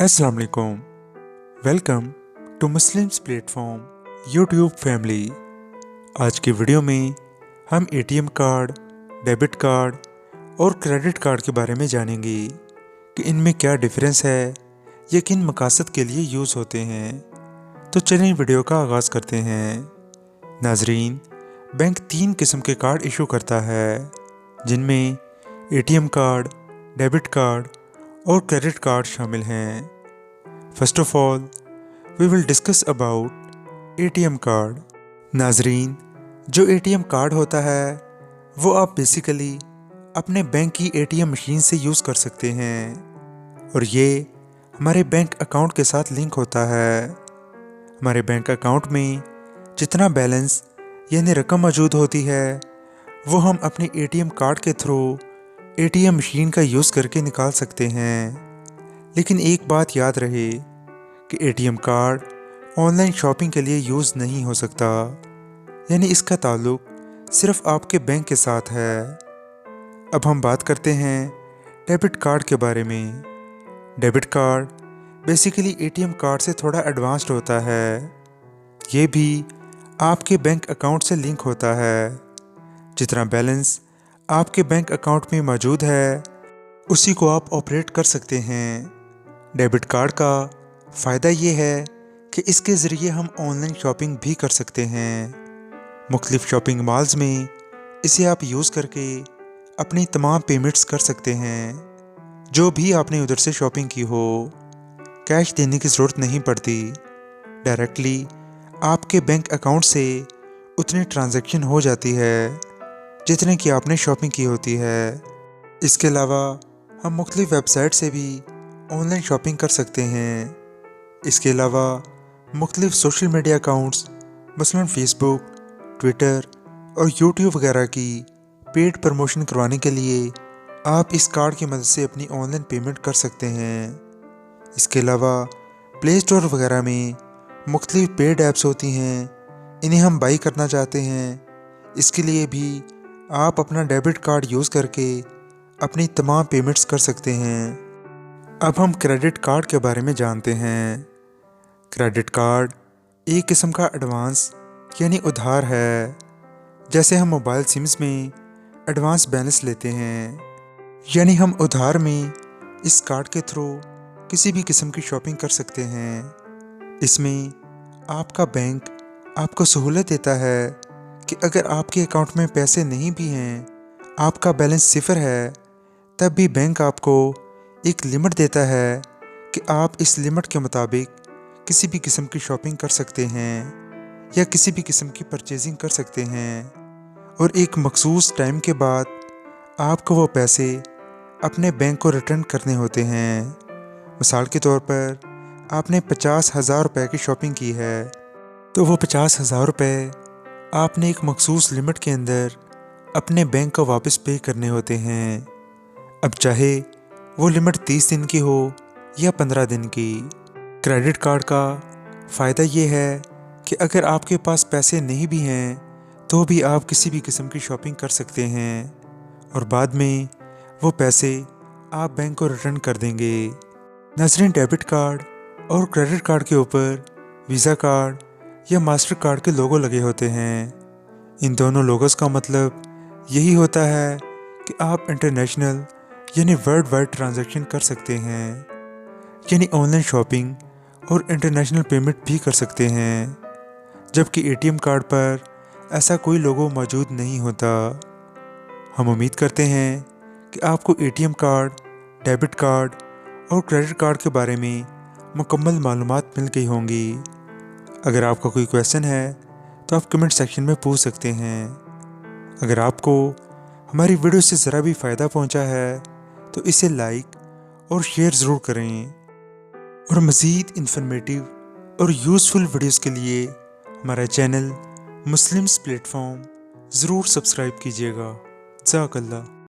अस्सलाम वालेकुम। Welcome to Muslims platform YouTube family. आज की वीडियो में हम एटीएम कार्ड, डेबिट कार्ड और क्रेडिट कार्ड के बारे में जानेंगे कि इनमें क्या डिफरेंस है या किन मकासद के लिए यूज़ होते हैं। तो चलिए वीडियो का आगाज़ करते हैं। नाजरीन, बैंक 3 किस्म के कार्ड इशू करता है, जिनमें एटीएम कार्ड, डेबिट कार्ड और क्रेडिट कार्ड शामिल हैं। First of all we will discuss about ATM card. नाजरीन, जो एटीएम कार्ड होता है वो आप बेसिकली अपने बैंक की एटीएम मशीन से यूज़ कर सकते हैं और ये हमारे बैंक अकाउंट के साथ लिंक होता है। हमारे बैंक अकाउंट में जितना बैलेंस यानी रकम मौजूद होती है वो हम अपने एटीएम कार्ड के थ्रू एटीएम मशीन का यूज़ करके निकाल सकते हैं। लेकिन एक बात याद रहे कि एटीएम कार्ड ऑनलाइन शॉपिंग के लिए यूज़ नहीं हो सकता, यानी इसका ताल्लुक सिर्फ आपके बैंक के साथ है। अब हम बात करते हैं डेबिट कार्ड के बारे में। Debit card basically ATM card से थोड़ा एडवांस्ड होता है। ये भी आपके बैंक अकाउंट से लिंक होता है। जितना बैलेंस आपके बैंक अकाउंट में मौजूद है उसी को आप ऑपरेट कर सकते हैं। डेबिट कार्ड का फ़ायदा ये है कि इसके ज़रिए हम ऑनलाइन शॉपिंग भी कर सकते हैं। मुख्तलिफ शॉपिंग मॉल्स में इसे आप यूज़ करके अपनी तमाम पेमेंट्स कर सकते हैं। जो भी आपने उधर से शॉपिंग की हो, कैश देने की ज़रूरत नहीं पड़ती। डायरेक्टली आपके बैंक अकाउंट से उतनी ट्रांजैक्शन हो जाती है जितने की आपने शॉपिंग की होती है। इसके अलावा हम मुख्तलिफ वेबसाइट से भी ऑनलाइन शॉपिंग कर सकते हैं। इसके अलावा मुख्तलिफ सोशल मीडिया अकाउंट्स मसलन फेसबुक, ट्विटर और यूट्यूब वगैरह की पेड प्रमोशन करवाने के लिए आप इस कार्ड की मदद से अपनी ऑनलाइन पेमेंट कर सकते हैं। इसके अलावा प्ले स्टोर वगैरह में मुख्तलिफ पेड ऐप्स होती हैं, इन्हें हम बाई करना चाहते हैं, इसके लिए भी आप अपना डेबिट कार्ड यूज़ करके अपनी तमाम पेमेंट्स कर सकते हैं। अब हम क्रेडिट कार्ड के बारे में जानते हैं। क्रेडिट कार्ड एक किस्म का एडवांस यानी उधार है। जैसे हम मोबाइल सिम्स में एडवांस बैलेंस लेते हैं, यानी हम उधार में इस कार्ड के थ्रू किसी भी किस्म की शॉपिंग कर सकते हैं। इसमें आपका बैंक आपको सहूलत देता है कि अगर आपके अकाउंट में पैसे नहीं भी हैं, आपका बैलेंस सिफर है, तब भी बैंक आपको एक लिमिट देता है कि आप इस लिमिट के मुताबिक किसी भी किस्म की शॉपिंग कर सकते हैं या किसी भी किस्म की परचेजिंग कर सकते हैं और एक मखसूस टाइम के बाद आपको वो पैसे अपने बैंक को रिटर्न करने होते हैं। मिसाल के तौर पर आपने 50,000 रुपये की शॉपिंग की है, तो वो 50,000 रुपये आपने एक मखसूस लिमिट के अंदर अपने बैंक को वापस पे करने होते हैं। अब चाहे वो लिमिट 30 दिन की हो या 15 दिन की। क्रेडिट कार्ड का फ़ायदा ये है कि अगर आपके पास पैसे नहीं भी हैं तो भी आप किसी भी किस्म की शॉपिंग कर सकते हैं और बाद में वो पैसे आप बैंक को रिटर्न कर देंगे। नाज़रीन, डेबिट कार्ड और क्रेडिट कार्ड के ऊपर वीज़ा कार्ड या मास्टर कार्ड के लोगो लगे होते हैं। इन दोनों लोगोस का मतलब यही होता है कि आप इंटरनेशनल यानी वर्ल्ड वाइड ट्रांजैक्शन कर सकते हैं, यानी ऑनलाइन शॉपिंग और इंटरनेशनल पेमेंट भी कर सकते हैं। जबकि एटीएम कार्ड पर ऐसा कोई लोगो मौजूद नहीं होता। हम उम्मीद करते हैं कि आपको एटीएम कार्ड, डेबिट कार्ड और क्रेडिट कार्ड के बारे में मुकम्मल मालूमात मिल गई होंगी। अगर आपका कोई क्वेश्चन है तो आप कमेंट सेक्शन में पूछ सकते हैं। अगर आपको हमारी वीडियो से ज़रा भी फ़ायदा पहुंचा है तो इसे लाइक और शेयर ज़रूर करें और मज़ीद इन्फॉर्मेटिव और यूज़फुल वीडियोस के लिए हमारा चैनल मुस्लिम्स प्लेटफॉर्म ज़रूर सब्सक्राइब कीजिएगा। जज़ाकल्लाह।